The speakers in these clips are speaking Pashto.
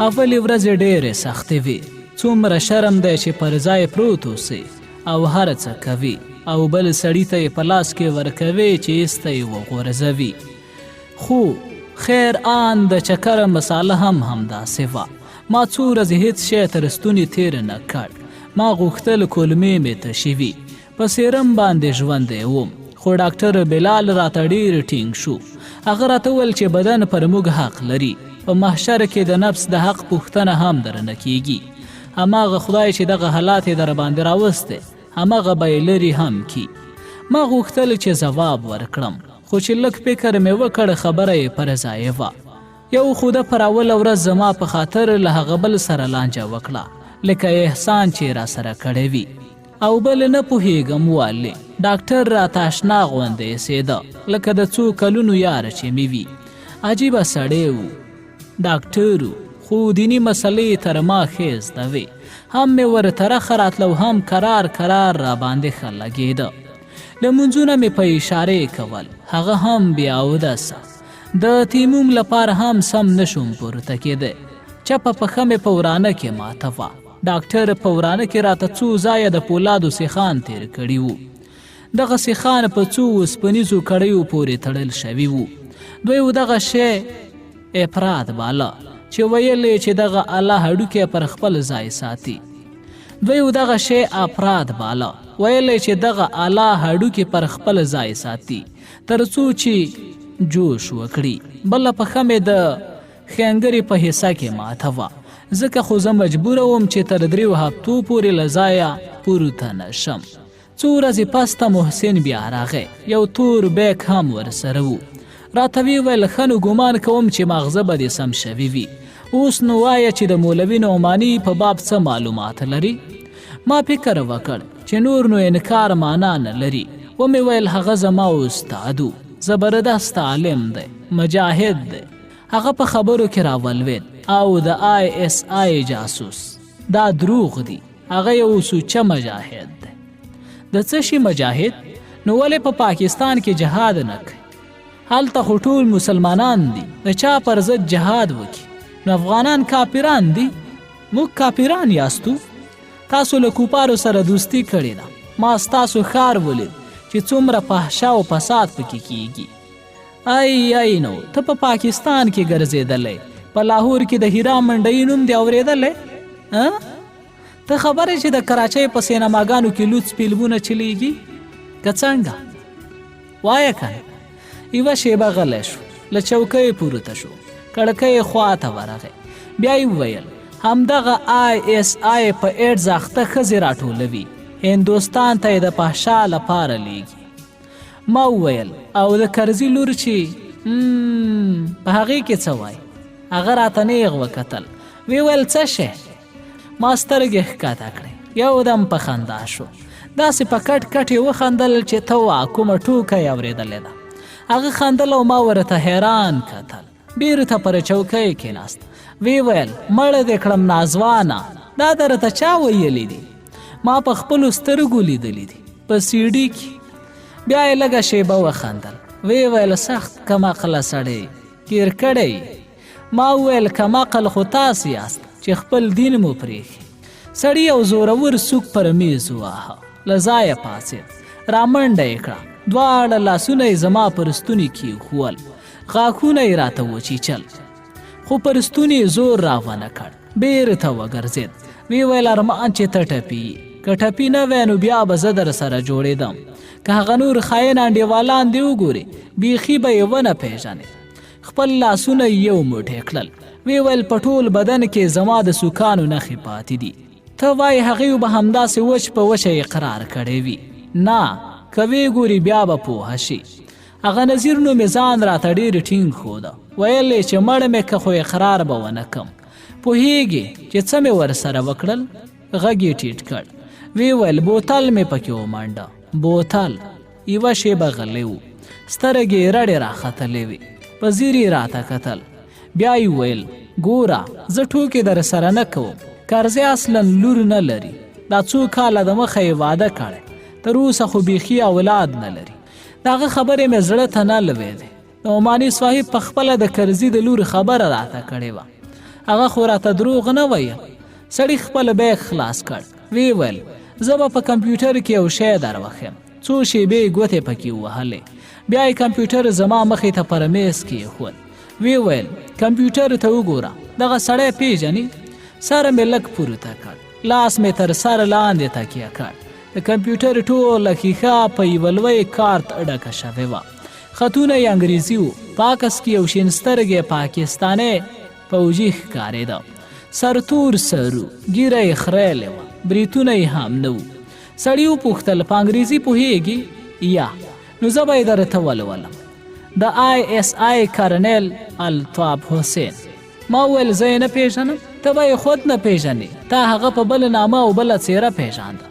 اولې ورځې ډېرې سختې وي، څومره شرم دی چې پر ځای پروت اوسې او هر څه کوي او بل سړي ته یې په لاس کې ورکوي چې ایسته یې وغورځوي. خو خیر آن د چکر مساله هم همداسې وه. ما څو ورځې هېڅ شی تر ستوني تېر نه کړ. ما غوښتل کولمې مې تشې وي، په سیرم باندې ژوندی وم، خو ډاکټر بلال راته ډېر ټینګ شو. هغه راته وویل چې بدن پر موږ حق لري، په محشر کې د نفس د حق پوښتنه هم درنه کیږي. هماغه خدای چې دغه حالات یې در باندې راوستی هماغه به یې لرې هم کی. ما غوښتل چې ځواب ورکړم، خو چې لږ فکر مې وکړ خبره یې پر ځای وه. یو خوده پر اوله ورځ زما په خاطر له هغه بل سره لانجه وکړه، لکه احسان چې را سره کړی وي، او بل نه پوهېږم ولې. ډاکټر راته اشنا غوندې ایسېده، لکه د څو کلونو یاره چې مې وي. عجیبه سړی و، ډاکټر و، خو دیني مسلې تر ما ښې زده وې. هم مې ورته رخه راتله او هم کرار را باندې ښه لګېده. لمونځونه مې په اشارې کول، هغه هم بې اودسه. د تیموم لپاره هم سم نشم پورته کېدی. چپه پښه مې په ورانه کې ماته وه. ډاکټر په ورانه کې راته څو ځایه د پولادو سیخان تیر کړي وو. دغه سیخان په څو اوسپنیزو کړیو پورې تړل شوي وو. دوی دغه شی افراد باله چې ویلې چې دغه الله هډوکی پر خپل ځای ساتي. دوی دغه شی افراد باله ویلې چې دغه الله هډوکی پر خپل ځای ساتي تر څو چې جوش وکړي. بله پښه مې د ښنګرې په حصه کې ماته وه، ځکه خو زه مجبوره وم چې تر 3 هفتو پورې له ځایه پورته نه شم. څو ورځې پس ته محسن بیا راغی، یو تور بیک هم ورسره و. راته ویې ویل ښه نو ګمان کوم چې ماغزه به دې سم شوي وي. اوس نو وایه چې د مولوي نعماني په باب څه معلومات لري؟ ما فکر وکړ چې نور نو انکار معنا نه لري. ومې ویل هغه زما استاد و، زبردست عالم دی، مجاهد دی. هغه په خبرو کې راولوید او د ISI جاسوس. دا دروغ دی، هغه یو سوچه مجاهد دی. د څه شي مجاهد؟ نو ولې په پاکستان کې جهاد نه کوي؟ هلته خو ټول مسلمانان دي، د چا پر ضد جهاد وکړي؟ نو افغانان کافران دي؟ موږ کافران یاستو؟ تاسو له کوپارو سره دوستی کړې ده. ما ستاسو ښار ولید چې څومره فحشا او فساد پکې کیږي. ای نو ته په پاکستان کې ګرځېدلی، په لاهور کې د هیرا منډۍ نوم دی اورېدلی؟ ته خبرې چې د کراچۍ په سینماګانو کې لوڅ فلمونه چلیږي که څنګه؟ وایه کنه. یوه شیبه غلی شو، له چوکۍ پورته شو، کړکۍ خواته ورغی. بیا یې وویل همدغه ISI په ایډز اخته ښځې راټولوي، هندوستان ته یې د فحشا لپاره لیږي. ما وویل او د کرزي لور چې په هغې کې څه وایي؟ هغه راته نیغ وکتل، ویې ویل څه شی؟ ما سترګې ښکته کړې، یو دم په خندا شو. داسې په کټ کټ یې وخندل چې ته وا کومه ټوکه یې اورېدلې ده. هغه خندل او ما ورته حیران کتل. بیرته پر چوکۍ کېناست، ویې ویل مړه دې کړم نازوانه، دا درته چا ویلي دي؟ ما په خپلو سترګو لیدلی دي په CD کې. بیا یې لږه شیبه وخندل، ویې ویل سخت کم عقله سړی، گیر کړی. ما وویل کم عقل خو تاسې یاست چې خپل دین مو پرېښي. سړي یو زورور سوک پر میز وواهه، له ځایه پاڅېد، رامنډه یې کړه، دواړه لاسونه یې زما پر ستوني کېښول، غاښونه یې راته وچیچل، خو پر ستوني یې زور راونه کړ. بیرته وګرځېد، ویې ویل ارمان چې ته ټپي یې، که ټپي نه وی نو بیا به زه در سره جوړېدم. که هغه نور خاین انډیوالان دې وګورې بیخي به یې ونه پېژنې. خپل لاسونه یې یو موټی کړل، ویې ویل په ټول بدن کې زما د سوکانو نښې پاتې دي. ته وایې هغې به همداسې وچ په وچه اقرار کړی وي. نه، که ویې ګوري بیا به پوهه شي. هغه نظیر نو مې ځان راته ډېر ټینګ ښوده، ویل یې چې مړ مې که خو اقرار به ونه کم. پوهېږې چې څه مې ورسره وکړل؟ غږ یې ټیټ کړ، ویې ویل بوتل مې پکې ومنډه. بوتل. یوه شیبه غلی و، سترګې یې رډې راختلې وې، په ځیر یې راته کتل. بیا یې ویل ګوره زه ټوکې در سره نه کوم، کرزی اصلا لور نه لري، دا څو کاله د مخه یې واده کړی، تر اوسه خو بیخي اولاد نه لري. د هغه خبرې مې زړه ته نه لوېدې. نعماني صاحب په خپله د کرزي د لور خبره راته کړې وه. هغه خو راته دروغ نه ویل. سړي خپل بیگ خلاص کړ. وی ویل زه به په کمپیوټر کې یو شی در وښیم. څو شیبې ګوتې پکې ووهلې. بیا یې کمپیوټر زما مخې ته پر میز کېښود. وی ویل کمپیوټر ته وګوره، دغه سړی پیژنې؟ سر مې لږ پورته کړ، لاس مې تر سر لاندې تکیه کړ. د کمپیوټر ټوله ښیښه په یوه لوی کارت ډکه شوې وه. خطونه یې انګریزي وو. په عکس کې یو شین سترګی پاکستانی پوجي ښکارېده. سرتور سرو، ږیره یې خریلې وه، بریتونه یې هم نه وو. سړي وپوښتل په انګریزي پوهېږي؟ یا. نو زه به یې درته ولولم. د ISI کرنل الطاف حسین. ما وویل زه یې نه پیژنم. ته به یې خود نه پیژنې، تا هغه په بله نامه او بله څېره پیژانده.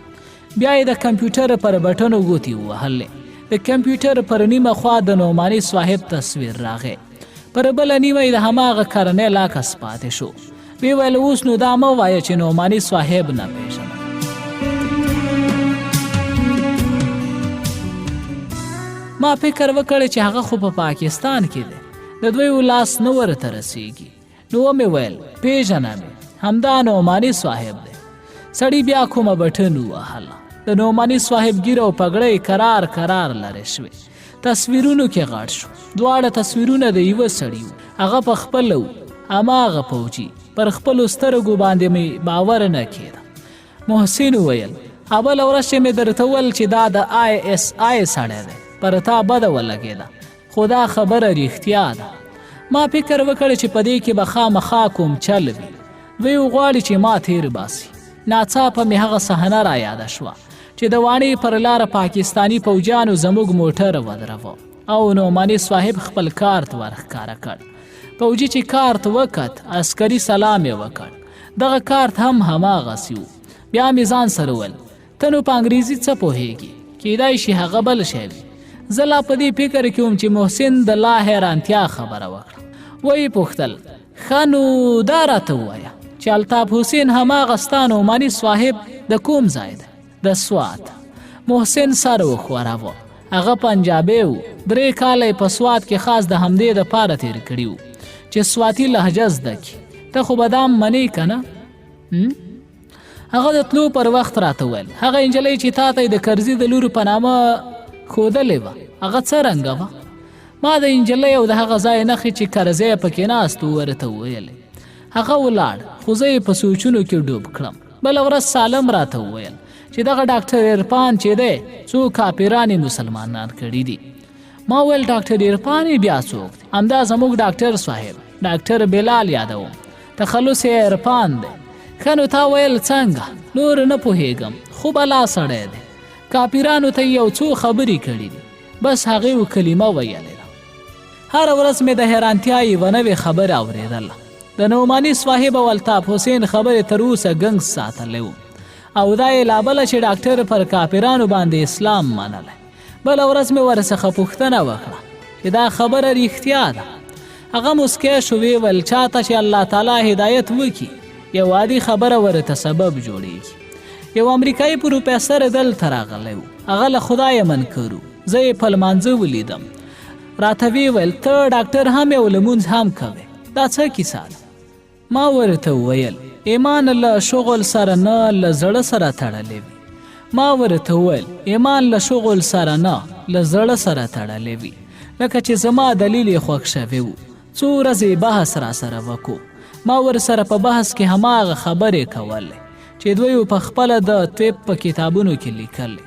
بیا یې د کمپیوټر پر بټنو ګوتې ووهلې. د کمپیوټر پر نیمه خوا د نعماني صاحب تصویر راغی، پر بله نیمه یې د هماغه کرنل عکس پاتې شو. وی ویل اوس نو دا مه وایه چې نعماني صاحب نه پیژنم. ما فکر وکړ چې هغه خو په پاکستان کې دی، د دوی لاس نه ورته رسیږي. نو ومې ویل پیژنم، همدا نعماني صاحب دی. سړي بیا کومه بټن ووهله. د نعماني صاحب ږیره او پګړۍ کرار کرار لرې شوې. تصویرونو کې غټ شو. دواړه تصویرونه د یوه سړي وو. هغه په خپله و، هماغه پوجي. پر خپلو سترګو باندې مې باور نه کېده. محسن وویل بله ورځ چې مې درته وویل چې دا د ISI سړی دی، پر تا بده ولګېده، خو دا خبره رښتیا ده. ما فکر وکړ چې په دې کې به خامخا کوم چل وي. دوی غواړي چې ما تیر باسي. ناڅاپه مې هغه صحنه را یاده شوه چې د واڼې پر لاره پاکستاني پوجیانو زموږ موټر ودروه او نعماني صاحب خپل کارت ورښکاره کړ. پوجي چې کارت وکت، عسکري سلام یې وکړ. دغه کارت هم هماغسې و. بیا مې ځان سره وویل ته نو په انګریزي څه پوهېږي؟ کیدای شي هغه بل شی وي. زه لا په دې فکر کې وم چې محسن د لا حیرانتیا خبره وکړه. ویې پوښتل ښه نو دا راته ووایه چې الطاف حسین هماغه ستا نعماني صاحب د کوم ځای دی؟ د سوات. محسن سر وښوراوه. هغه پنجابی و. 3 کاله یې په سوات کې خاص د همدې دپاره تېر کړي و چې سواتي لهجه زده کړي. ته خو به دا منې که نه؟ هغه د تلو پر وخت راته ویل هغه نجلۍ چې تا ته یې د کرزي د لورو په نامه ښودلې وه، هغه څه رنګه وه؟ ما د نجلۍ او د هغه ځای نښې چې کرزی پکې ناست و ورته وویلې. هغه ولاړ، خو زه یې په سوچونو کې ډوب کړم. بله ورځ سالم راته وویل چې دغه ډاکټر عرفان چې دی څو کاپیرانې مسلمانان کړي دي. ما ویل ډاکټر عرفان بیا څوک دی؟ همدا زموږ ډاکټر صاحب، ډاکټر بلال یادوم، تخلص یې عرفان دی. ښه نو تا ویل څنګه؟ نور نه پوهېږم، خو بلا سړی دی. کاپیرانو ته یو څو خبرې کړي دي، بس هغې و کلمه ویلې ده. هره ورځ مې د حیرانتیا یوه نوې خبره اورېدله. د نعماني صاحب او الطاف حسین خبرې تر اوسه ګنګ ساتلی و، او دا یې لا بله چې ډاکټر پر کاپیرانو باندې اسلام منلی. بله ورځ مې ورڅخه پوښتنه وکړه چې دا خبره رښتیا ده. هغه مسکی شو. ویې ویل چاته چې الله تعالی هدایت وکړي یو عادي خبره ورته سبب جوړیږي. یو امریکایي پروفیسر دلته راغلی و. هغه له خدایه منکر و. زه یې په لمانځه ولیدم. راته ویې ویل ته ډاکټر هم یې او لمونځ هم کوې، دا څه کیسه ده؟ ما ورته وویل ایمان له شغل سره نه، له زړه سره تړلی وي. ما ورته وویل ایمان له شغل سره نه، له زړه سره تړلی وي. لکه چې زما دلیل یې خوښ شوی و. څو ورځې بحث را سره وکړو. ما ورسره په بحث کې هماغه خبرې کولې چې دوی په خپله د طب په کتابونو کې لیکلې.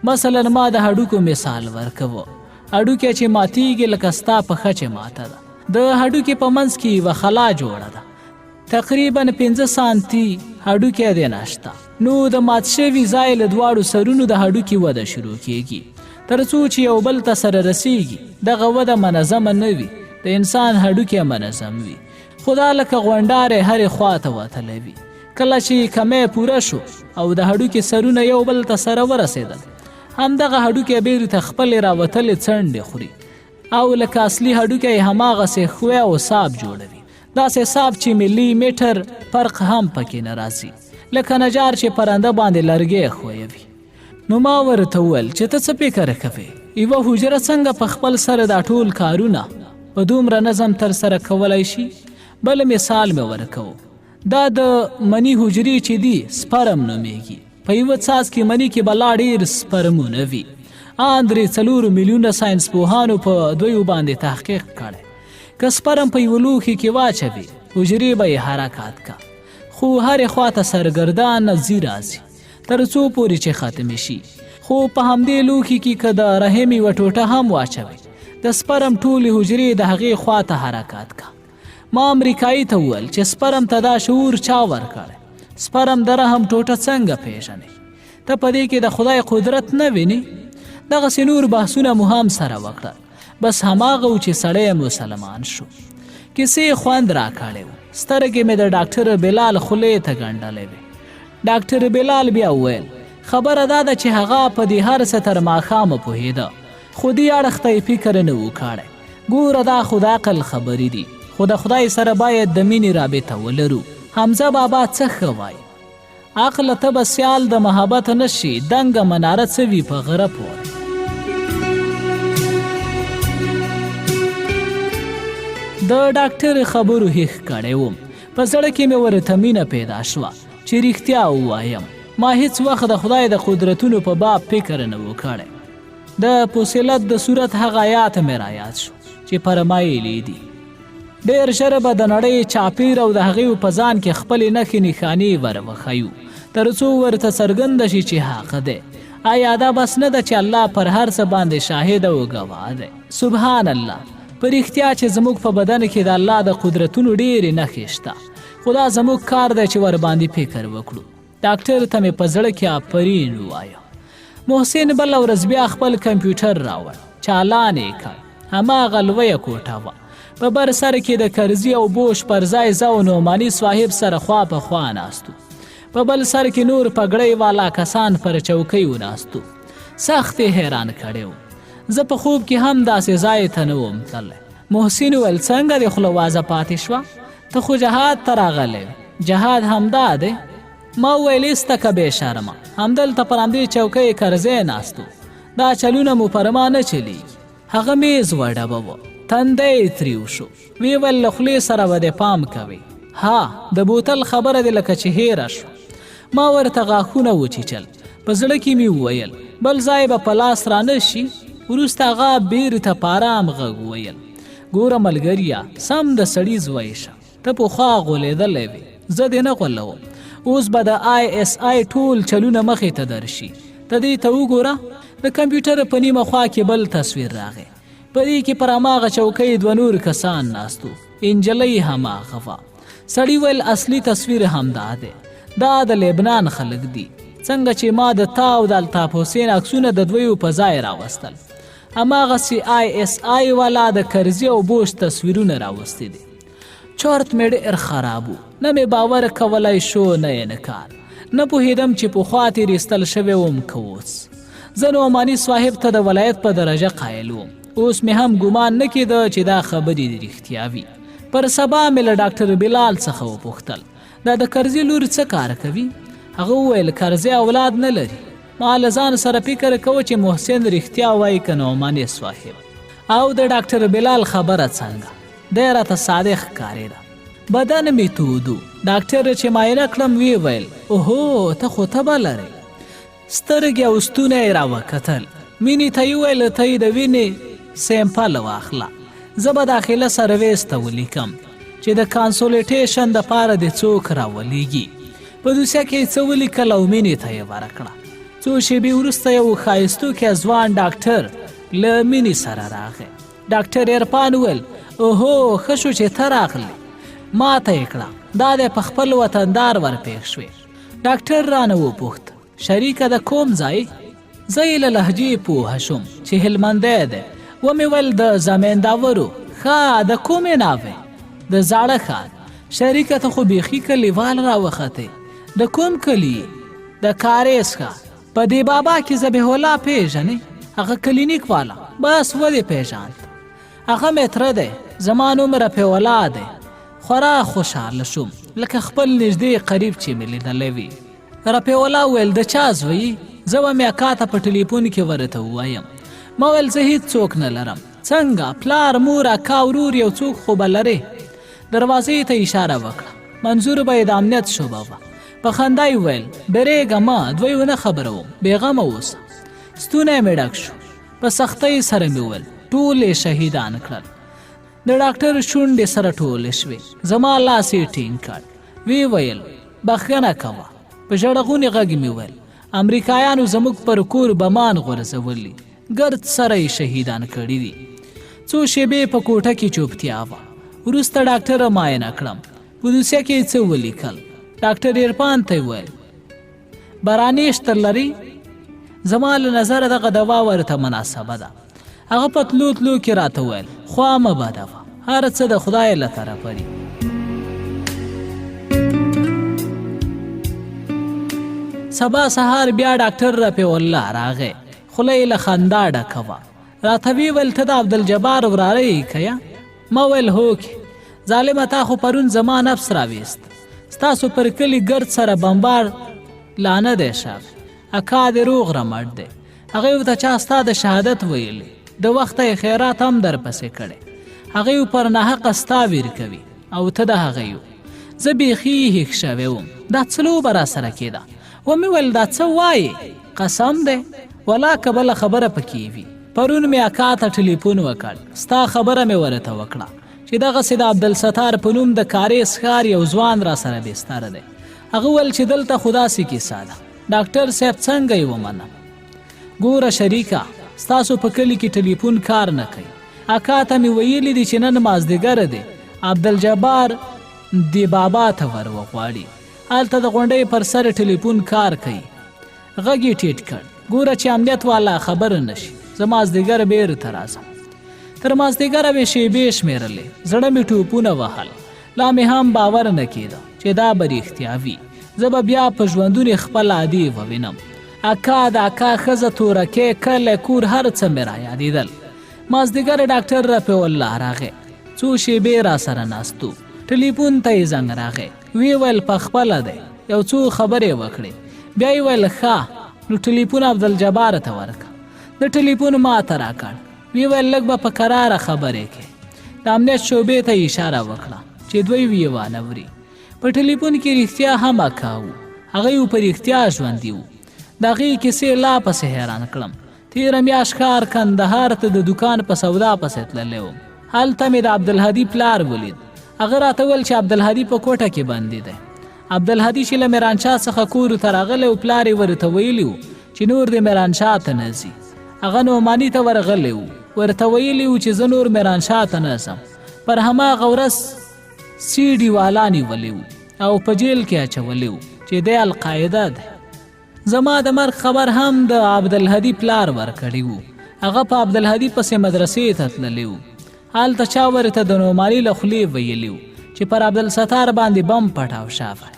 مثلا ما د هډوکو مثال ورکوه. هډوکی چې ماتیږي لکه ستا پښه چې ماته ده. د هډوکي په منځ کې یوه خلا جوړه ده، تقریبا 5 سانتي هډوکی دی نشته. نو د مات شوي ځای له دواړو سرونو د هډوکي وده شروع کیږي تر څو چې یو بل ته سره رسیږي. دغه وده منظمه نه وي. د انسان هډوکی منظم وي، خو دا لکه غونډارې هرې خوا ته وتلی وي. کله چې کمی پوره شو او د هډوکي سرونه یو بل ته سره ورسېدل، همدغه هډوکی بیرته خپلې راوتلې څنډې خوري او لکه اصلي هډوکی هماغسې ښوی او صاب جوړوي. داسې صاب چې ملي میټر فرق هم پکې نه راځي، لکه نجار چې پرنده باندې لرګی ښویوي. نو ما ورته وویل چې ته څه فکر کوې؟ یوه حجره څنګه په خپل سره دا ټول کارونه په دومره نظم تر سره کولی شي؟ بل مثال مې ورکو. دا د مني حجرې چې دي سپرم نومیږي. په یوه څاڅ کې مني کې به لا ډېر سپرمونه وي. ان 3 میلیونه ساینس پوهانو په دویو باندې تحقیق کړی. که سپرم په یوه لوښي کې واچوي حجرې به یې حرکات کا، خو هرې خواته سرګردان ځي راځي تر څو پورې چې ختمې شي. خو په همدې لوښي کې که د رحم یوه ټوټه هم واچوي د سپرم ټولې حجرې د هغې خواته حرکات کا. ما امریکایي ته وویل چې سپرم ته دا شعور چا ورکړی؟ سپرم د رحم ټوټه څنګه پیژنې؟ ته په دې کې د خدای قدرت نه وینې؟ دغسې نور بحثونه مو هم سره وکړل. بس هماغه و چې سړی مسلمان شو. کیسې خوند راکړی و. سترګې مې د ډاکټر بلال خولې ته ګنډلې وې. ډاکټر بلال بیا وویل خبره دا ده چې هغه په دې هر څه تر ماښامه پوهېده، خو دې اړخ ته یې فکر نه و کړی. ګوره دا خو د عقل خبرې دي، خو د خدای سره باید د مینې رابطه ولرو. حمزه بابا څه ښه وایي؟ عقله ته به سیال د محبت نشي، دنګه مناره څه وي په غره پورې. د ډاکټر خبرو هیښ کړی وم. په زړه کې مې ورته مینه پیدا شوه چې رښتیا ووایم. ما هیڅ وخت د خدای د قدرتونو په باب فکر نه و کړی. د فصلت د صورت هغه آیات مې رایاد شو چې فرمایلي دي ډېر ژر به د نړۍ چاپیر او د هغې په ځان کې خپلې نښې نښانې ور وښیو تر څو ورته څرګنده شي چې حق دی. آیا دا بس نه ده چې الله پر هر څه باندې شاهد او ګواه دی؟ سبحان الله. په رښتیا چې زموږ په بدن کې د الله د قدرتونو ډېرې نښې شته، خو دا زموږ کار دی چې ور باندې فکر وکړو. ډاکټر ته مې په زړه کې آفرین ووایه. محسن بله ورځ بیا خپل کمپیوټر راوړ، چالان یې کړ. هماغه لویه کوټه وه. په بر سر کې د کرزي او بوش پر ځای زه او نعماني صاحب سره خوا په خوا ناستو. په بل سر کې نور پګړۍ والا کسان پر چوکۍ وناستو. سخت یې حیران کړی و. زه په خوب کې هم داسې ځای ته نه وم تللی. محسن وویل څنګه دې خوله وازه پاتې شوه؟ ته خو جهاد ته راغلی. جهاد همدا دی؟ ما وویل ایسته که بې شرمه، همدلته پر همدې چوکۍ کرزی ناستو. دا چلونه مو پر ما نه چلیږي. هغه میز و ډبه وه، تنده یې تریو شو. ویې ویل له خولې سره به دې پام کوئ. ها، د بوتل خبره دې لکه چې هیره شوه. ما ورته غاښونه وچیچل. په زړه کې مې وویل بل ځای به په لاس رانه شي. وروسته هغه بیرته په ارام غږ وویل ګوره ملګريه، سم د سړي زوی شه. ته پخوا غولېدلی وې، زه دې نه غولوم. اوس به د ISI ټول چلونه مخې ته درشي. ته دې ته وګوره، د کمپیوټر په نیمه خوا کې بل تصویر راغی. په دې کې پر هماغه چوکۍ 2 نور کسان ناستو. انجلۍ هماغه وه. سړي ویل اصلي تصویر همدا دی. دا د لبنان خلک دي. څنګه چې ما د تا او د الطاف حسین عکسونه د دویو په ځای راوستل، هماغسې ISI والا د کرزي او بوش تصویرونه راوستي دي. چارت مې ډېر خراب و. نه مې باور کولی شو نه یې انکار. نه پوهېدم چې پخوا تېرېستل شوی وم که اوس. زه نعماني صاحب ته د ولایت په درجه قایل وم. اوس مې هم ګمان نه کېده چې دا خبرې دې رښتیا وي. پر سبا مې له ډاکټر بلال څخه وپوښتل دا د کرزي لور څه کار کوي؟ هغه وویل کرزي اولاد نه لري. ما له ځان سره فکر کوه چې محسن رښتیا وایي که نعماني صاحب. او د ډاکټر بلال خبره څنګه؟ دی راته صادق ښکارېده. بدن مې تود و. ډاکټر چې معاینه کړم ویې ویل اوهو ته خو تبه لرې. سترګې او ستونی یې راوکتل. مینې ته یې ویل ته یې د وینې سیمپل واخله. زه به داخله سرویس ته ولیکم چې د کانسولټیشن دپاره دې څوک راولیږي. په دوسیه کې یې څه ولیکل او مینې ته یې ورکړه. څو شېبې وروسته یو ښایستوکی ځوان ډاکټر له مینې سره راغی. ډاکټر عرفان وویل اوهو ښه شو چې ته راغلې. ما ته یې کړه دا دی په خپل وطندار ورپېښ شوې. ډاکټر رانه وپوښت شریکه د کوم ځای؟ زه یې له لهجې پوهه شوم چې هلمندی دی. ومې ویل د زمینداورو. ښه د کومې ناوې؟ د زاړه ښار. شریکه ته خو بیخي کلیوال راوختې. د کوم کلي؟ د کاریز ښار. په دې بابا کې ذبیح الله پیژنې؟ هغه کلینیک والا. بس ودې پیژاند. هغه مې تره دی. زما نوم رفیع الله دی. خورا خوشحاله شوم لکه خپل نږدې قریب چې مې لیدلی وي. رفیع الله ویل د چا زوی؟ زه به مې اکا ته په ټلیفون کې ورته ووایم. ما ویل زه هېڅ څوک نه لرم. څنګه پلار مور اکا ورور یو څوک خو به لرې؟ دروازې ته اشاره وکړه. منظور به یې د امنیت شعبه وه. په خندا یې وویل بیریږه مه، دوی ونه خبروم، بېغمه اوسه. ستونی مې ډک شو. په سختۍ سره مې وویل ټول یې شهیدان کړل. د ډاکټر شونډې سره ټولې شوې. زما لاس یې ټینګ کړ. وی ویل بخښنه کوه. په ژړغوني غږ مې وویل امریکایانو زموږ پر کور بمان غورځولي، ګرد سره یې شهیدان کړي دي. څو شېبې په کوټه کې چوپتیا وه. وروسته ډاکټره معاینه کړم. په دوسیه کې یې څه ولیکل. ډاکټر عرفان ته یې وویل برانیشتر لري؟ زما له نظره دغه دوا ورته مناسبه ده. هغه په تلو تلو کې راته وویل خوا مه بدوه، هر څه د خدای له طرفه دي. سبا سهار بیا ډاکټر رفیع الله راغی. خوله یې له خندا ډکه وه. راته ویې ویل ته د عبدالجبار وراره یې که یا؟ ما ویل هوکې. ظالمه تا خو پرون زما نفس راویست. ستاسو پر کلي ګرد سره بمبار لا نه دی شوی. اکا دې روغ رمټ دی. هغوی ورته چا ستا د شهادت ویلی، د وخته یې خیرات هم درپسې کړی. هغوی پر ناحقه ستا ویر کوي او ته د هغوی. زه بیخي هیښ شوی وم. دا څه لوبه راسره کېده. ومې ویل دا څه وایې؟ قسم دی ولا که بله خبره پکې وي. پرون مې اکا ته ټلیفون وکړ. ستا خبره مې ورته وکړه چې دغسې د عبدالستار په نوم د کاریز ښار یو ځوان راسره بستر دی. هغه ویل چې دلته خو داسې کیسه ده. ډاکټر صاحب څنګه یې ومنم؟ ګوره شریکه ستاسو په کلي کې ټلیفون کار نه کوي. اکا ته مې ویلي دي چې نن مازدیګر دی عبدالجبار دی بابا ته ور وغواړي. هلته د غونډۍ پر سر ټلیفون کار کوي. غږ یې ټیټ کړ. ګوره چې امنیت والا خبر نه شي. زه مازدیګر بیرته راځم. تر مازدیګره مې شیبې شمېرلې. زړه مې ټوپونه وهل. لا مې هم باور نه کېده چې دا به رښتیا وي. زه به بیا په ژوندون خپل عادي ووینم. اکا د اکا ښځه تورکې کلی کور هر څه مې رایادېدل. مازدیګر ډاکټر رفیع الله راغی. څو شیبې راسره ناستو. ټلیفون ته یې زنګ راغی. وی ویل پخپله دی. یو څو خبرې وکړې. بیا یې ویل ښه نو ټلیفون عبدالجبار ته ورکړه. د ټلیفون ما ته راکړ. وی ویل لږ به په کراره خبرې کې. د امنیت شعبې ته یې اشاره وکړه چې دوی ویې وانوري. په ټلیفون کې رښتیا هم اکا وو. هغوی په رښتیا ژوندي وو. د هغې کیسې لا پسې حیران کړم. تېره میاشت ښار کندهار ته د دوکان په سودا پسې تللی وم. هلته مې د عبدالهادي پلار ولید. هغه راته ویل چې عبدالهادي په کوټه کې بندي دی. عبدالهادي چې له میرانشاه څخه کور ته راغلی و پلار یې ورته ویلي و چې نور د میرانشاه ته نه ځي. هغه نعماني ته ورغلی و. ورته ویلي و چې زه نور میرانشاه ته نه ځم. پر هماغه ورځ سیډي والا نیولی و او په جیل کې اچولی و چې دی القاعده دی. زما د مرګ خبر هم د عبدالهادي پلار ورکړی و. هغه په عبدالهادي پسې مدرسې ته تللی و. هلته چا ورته د نعماني له خولې ویلي و چې پر عبدالستار باندې بم پټاو شوی.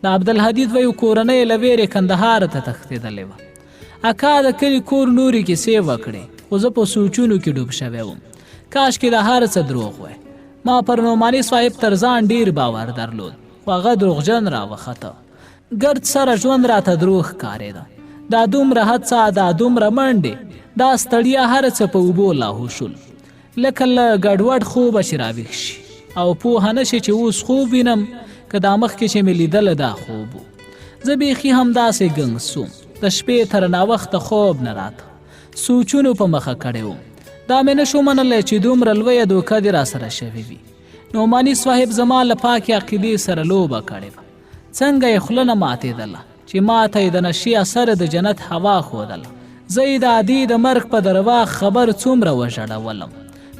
د عبدالهادي دوی کورنۍ له ویرې کندهار ته تښتېدلې وه. اکا د کلي کور نورې کیسې وکړې خو زه په سوچونو کې ډوب شوی وم. کاشکې د هر څه دروغ وی. ما پر نعماني صاحب تر ځان ډېر باور درلود خو هغه دروغجن راوخته. ګرد سره ژوند راته دروغ ښکارېده. دا دومره هڅه، دا دومره منډې، دا ستړیا هر څه په اوبو لاهو شول. لکه له ګډوډ خوبه چې راویښ شي او پوهه نه شي چې اوس خوب وینم که دا مخکې چې مې لیدله دا خوب و. زه بیخي همداسې ګنګ سوم. د شپې تر ناوخته خوب نه راته. سوچونو په مخه کړی وم. دا مې نشو منلی چې دومره لویه دوکه دې راسره شوې وي. نعماني صاحب زما له پاکې عقیدې سره لوبه کړې وه. څنګه یې خوله نه ماتېدله چې ما ته یې د نشي اثر د جنت هوا ښودله. زه یې د عادي د مرګ په درواغ خبر څومره وژړولم.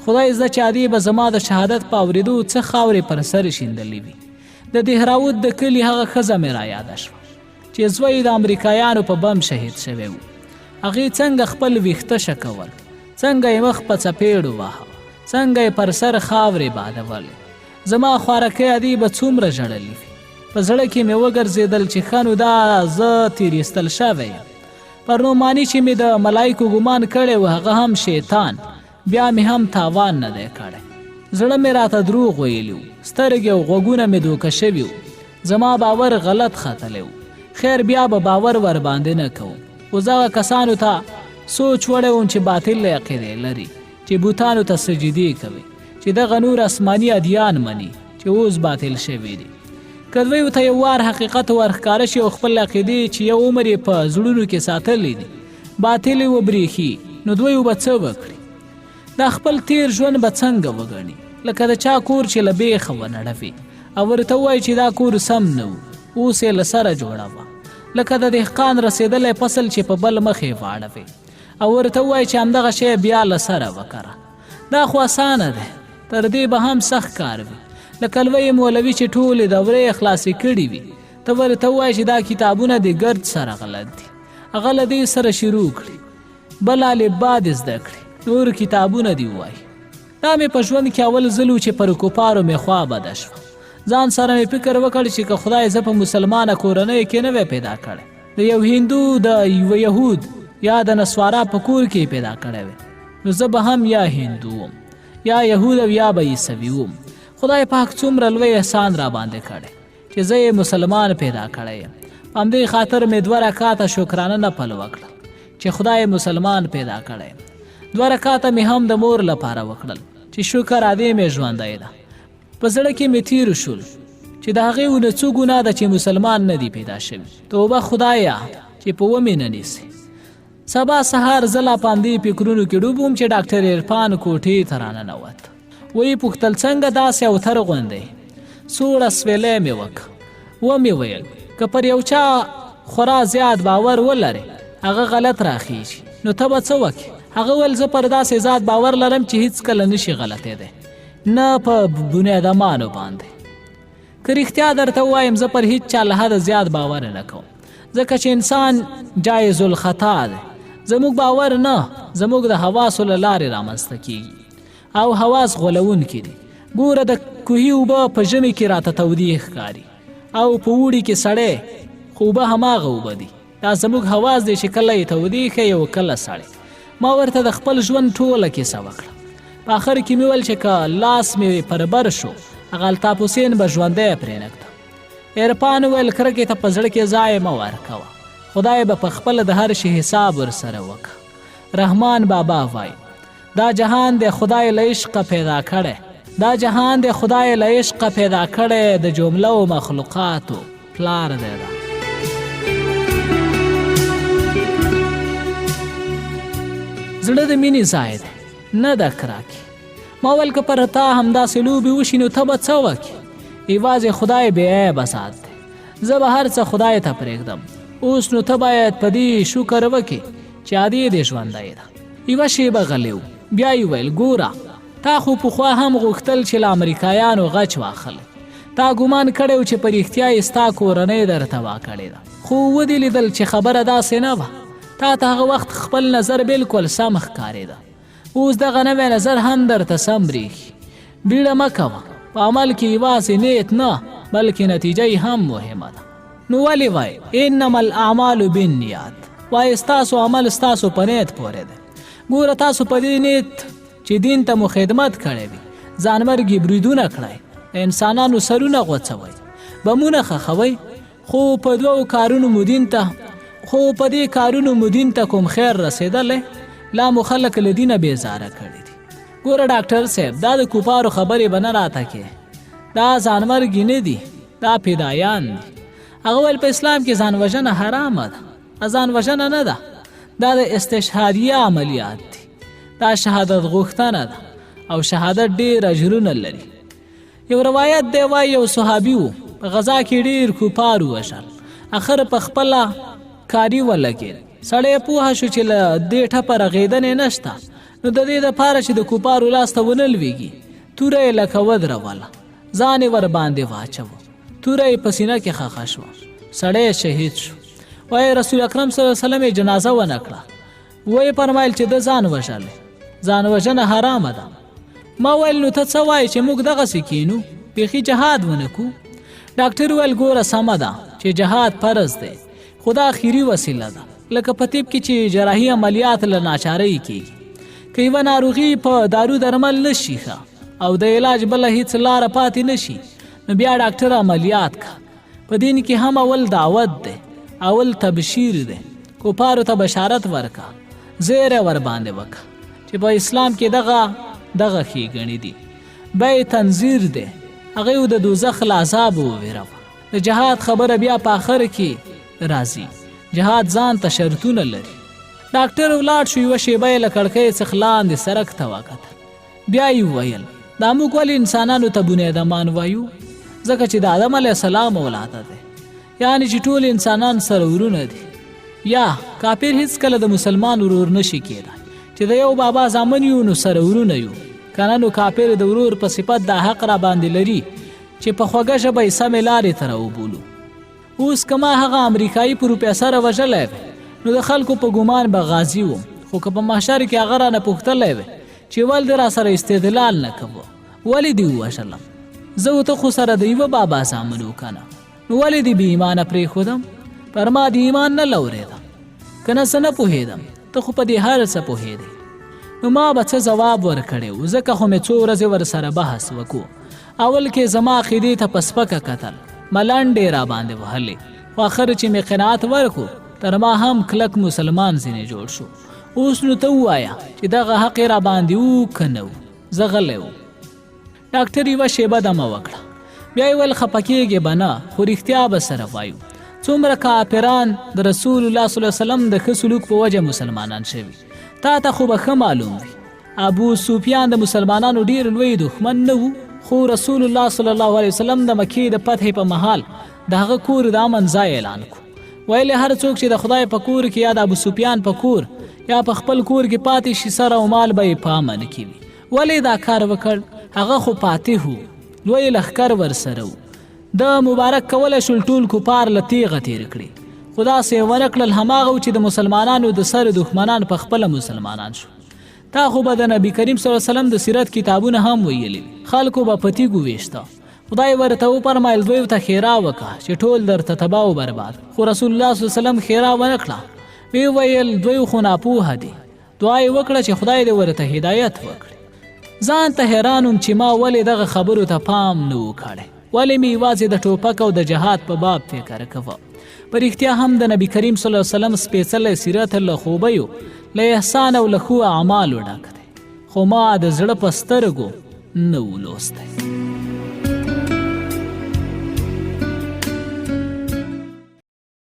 خدای زده چې عادي به زما د شهادت په اورېدو څه خاورې پر سر شیندلې وي. د دهراوت د کلي هغه ښځه مې رایاده شوه چې زوی د امریکایانو په بم شهید شوی و. هغې څنګه خپل ویښته شکول، څنګه یې مخ په څپېړو واهه، څنګه یې پر سر خاورې بادولې. زما خوارکۍ عادي به څومره ژړلي وي. په زړه کې مې وګرځېدل چې ښه نو دا زه تېرېستل شوی یم. پر نعماني چې مې د ملایکو ګمان کړی و هغه هم شیطان، بیا مې هم تاوان نه دی کړی. زړه مې راته دروغ ویلي و. سترګې او غوږونه مې دوکه شوي و. زما باور غلط ختلی و. خیر بیا به باور ورباندې نه کوم. اوس هغه کسانو ته سوچ وړی وم چې باطل عقیدې لري، چې بوتانو ته سجدې کوي، چې دغه نور آسماني ادیان مني، چې چې اوس باطل شوي دي. که دوی ورته یو وار حقیقت ورښکاره شي او خپل عقیدې چې یو عمر یې په زړونو کې ساتلی دي باطلې وبرېښي، نو دوی به څه وکړي؟ دا خپل تیر ژوند به څنګه وګڼي؟ لکه د چا کور چې له بیخه ونړوي او ورته ووایي چې دا کور سم نه و، اوس یې له سره جوړوه. لکه د دهقان رسېدلی فصل چې په بل مخ یې واړوي او ورته ووایي چې همدغه شی بیا له سره وکره. دا خو اسانه دی، تر دې به هم سخت کار وي. لکه لوی مولوي چې ټولې دورې خلاصې کړي وي، ته ورته ووایي چې دا کتابونه د ګرد سره غلط دي، هغه له دې سره شروع کړي، بل الفبا دې زده کړي، نور کتابونه دې ووایي. دا مې په ژوند کې اول ځل و چې پر کفارو مې خوا بده شوه. ځان سره مې فکر وکړ چې که خدای زه په مسلمانه کورنۍ کې نه وی پیدا کړی، د یو هندو، د یو یهود یا د نسوارا په کور کې پیدا کړی وی، نو زه به هم یا هندو وم یا یهود او یا به عیسوي وم. خدای پاک څومره لوی احسان را باندې کړی چې زه یې مسلمان پیدا کړی یم. په همدې خاطر مې 2 رکعاته شکرانه نفل وکړل چې خدای مسلمان پیدا کړی یم. 2 رکعاته مې هم د مور لپاره وکړل چې شکر ادې مې ژوندی ده. په زړه کې مې تیر شول چې د هغې ونه څو ګناه ده چې مسلمان نه دی پیدا شوي. توبه خدایه چې په ومې نه نیسي. سبا سهار زه لا په همدې فکرونو کې ډوب وم چې ډاکټر عرفان کوټې ته راننوت. ویې پوښتل څنګه داسې اوتر غوندې؟ سوړه سویلی مې وکړه. ومې ویل که پر یو چا خورا زیات باور ولرې هغه غلط راخیږي، نو ته به څه وکړې؟ هغه ویل زه پر داسې ذات باور لرم چې هیڅکله نشي غلطېدی، نه په بنیادمانو باندې. که رښتیا درته ووایم زه پر هیڅ چا له حده زیات باور نه کوم، ځکه چې انسان جایز الخطا دی. زموږ باور نه، زموږ د حواسو له لارې رامنځته کیږي او حواس غولونکي دي. ګوره د کوهي اوبه په ژمي کې راته تودې ښکاري او په اوړي کې سړی، خو اوبه هماغه اوبه دي. دا زموږ حواس دی چې کله یې تودې ښیي او کله سړی. ما ورته د خپل ژوند ټوله کیسه وکړه. په آخر کې مې ویل چې که لاس مې پر بر شو هغه الطاف حسین به ژوندی پرېنږدم. عرفان ویل کرکې ته په زړه کې ځای مه ورکوه، خدای به په خپله د هر شي حساب ورسره وکړه. رحمان بابا وایي دا جهان د خدای له عشقه پیدا کړی، دا جهان د خدای له عشقه پیدا کړی، د جمله و مخلوقاتو پلار دی دا. زړه د مینې ځای دی، نه د کراکي. ما ویل که پر تا همداسې لوبې وشي نو ته به څه وکړې؟ یوازې خدای بې عیبه ذات دی، زه به هر څه خدای ته پرېږدم. اوس نو ته باید په دې شکر وکړې چې ادې دې ژوندی ده. یوه شیبه غلی و، بیا یې ویل ګوره تا خو پخوا هم غوښتل چې له امریکایانو غچ واخلې. تا ګمان کړی و چې په رښتیا یې ستا کورنۍ درته واکړې ده، خو ودې لیدل چې خبره داسې نه وه. تا ته هغه وخت خپل نظر بالکل سم ښکارېده، اوس دغه نوی نظر هم درته سم برېښي. بیړه مه کوه، په عمل کې یوازې نیت نه بلکې نتیجه هم مهمه ده. نو ولې وایي انما الاعمال بالنیات؟ وایي ستاسو عمل ستاسو په نیت پورې دی. ګوره تاسو په دې نیت چې دین ته مو خدمت کړی وي، ځانمرګي بریدونه کړی، د انسانانو سرونه غوڅوئ، بمونه ښخوئ، خو په 2 کارونو مو دین ته په دې کارونو مو دین ته کوم خیر رسېدلی، لا مو خلک له دینه بېزاره کړي دي. ګوره ډاکټر صاحب دا د کفارو خبرې به نه راته کې، دا ځانمرګي نه دي، دا فدایان دي. هغه ویل په اسلام کې ځان وژنه حرامه ده، ځان وژنه نه ده، دا د استشهادیه عملیات دي، دا شهادت غوښتنه ده او شهادت ډېر اجرونه لري. یو روایت دی وایي یو صحابي و، په غزا کې ډېر کفار ووژل، اخر په خپله کاري ولګېد. سړی پوهه شو چې له دې ټپه رغېدنې نشته، نو د دې دپاره چې د کفارو لاس ته ونه لوېږي توره یې لکه ودروله، ځان یې ورباندې واچوه، توره یې په سینه کې ښخه شوه، سړی شهید شو. وایي رسول اکرم صلی الله علیه وسلم یې جنازه ونه کړه. وایي فرمایل چې د ځان وژلی، ځان وژنه حرامه ده. ما ویل نو ته څه وایې چې موږ دغسې کینو، بیخي جهاد ونه کړو؟ ډاکټر ویل ګوره سمه ده چې جهاد فرض دی، خو دا اخري وسیله ده. لکه په طب کې چې جراحي عملیات له ناچارۍ کېږي، که یوه ناروغي په دارو درمل نشي ښه او د علاج بله هیڅ لاره پاتې نشي، نو بیا ډاکټر عملیات که. په دین کې هم اول دعوت دی، اول تبشیر دی، کفارو ته بشارت ورکه، زیری ورباندې وکړه چې په اسلام کې دغه ښېګڼې دي. بیا تنذیر دی، هغه د دوزخ له عذاب وویروه. د جهاد خبره بیا په آخر کې راځي. جهاد ځان ته شرطونه لري. ډاکټر ولاړ شو، یوه شیبه یې له کړکۍ څخه لاندې سړک ته وکتل. بیا یې وویل دا موږ ولې انسانانو ته بنیادمان وایو؟ ځکه چې د آدم علیه السلام اولاده دی، یعنې چې ټول انسانان سره ورونه دي. یا کافر هیڅکله د مسلمان ورور نشي کېدای. چې د یو بابا زامن یو نو سره ورونه یو، که نه نو کافر د ورور په صفت دا حق را باندې لري چې په خوږه ژبه یې سمې لارې ته راوبولو. اوس که ما هغه امریکایي پروفیسر وژلی وی نو د خلکو په ګمان به غازي وم، خو که په محشر کې هغه رانه پوښتلی وی چې ول دې را سره استدلال نه کوو، ولې دې ووژلم؟ زه و ته خو سره د یوه بابا زامن و که نه، نو ولې دې بې ایمانه پرېښودم؟ پر ما د ایمان نه لورېدم، که نه څه نه پوهېدم، ته خو په دې هر څه پوهېدې. نو ما به څه ځواب ورکړی و، ځکه خو مې څو ورځې ورسره بحث وکړو. اول کې زما عقیدې ته په سپکه کتل، ملنډې را باندې وهلې، خو آخر چې مې قناعت ورکړو تر ما هم کلک مسلمان ځینې جوړ شو. اوس نو ته ووایه چې دغه حق یې را باندې و که نه و؟ زه غلی وم. ډاکټر یوه شیبه دمه وکړه، بیا یې ویل خفه کېږې به نه، خو رښتیا به سره وایو. څومره کافران د رسول الله صلی الله علیه وسلم د ښه سلوک په وجه مسلمانان شوي، تا ته خو به ښه معلوم وي. ابو سفیان د مسلمانانو ډېر لوی دښمن نه و، خو رسول الله صلی الله علیه وسلم د مکې د فتحې په مهال د هغه کور د امن ځای اعلان کړو. ویل هر څوک چې د خدای په کور کې یا د ابو سفیان په کور یا په خپل کور کې پاتې شي، سر او مال به یې په امن کې وي. ولې دا کار وکړ؟ هغه خو فاتح و، لوی لښکر ورسره و. د مبارک کولی شول ټول کفار له تیغه تیر کړي، خو داسې ونه کړل. هماغه و چې د مسلمانانو د سر دښمنان په خپله مسلمانان شو. تا خو به د نبي کریم صلی الله علیه وسلم د سیرت کتابونه هم ویلي، خلکو به په تیږو ویشته. خدای ورته وفرمایل دوی ته ښېرا وکړه چې ټول درته تباه و برباد، خو رسول الله صلی الله علیه وسلم ښېرا ونه کړه. وی ویل دوی خو ناپوهه دي. دعا یې وکړه چې خدای دې ورته هدایت وکړي. ځان ته حیران وم چې ما ولې دغه خبرو ته پام نه و کړی، ولې مې یوازې د ټوپک او د جهاد په باب فکر کوه. په رښتیا هم د نبي کریم صلی الله علیه وسلم سپېڅلی سیرت له خوبیو، له احسان او له ښو اعمالو ډک دی، خو ما د زړه په سترګو نه و لوستی.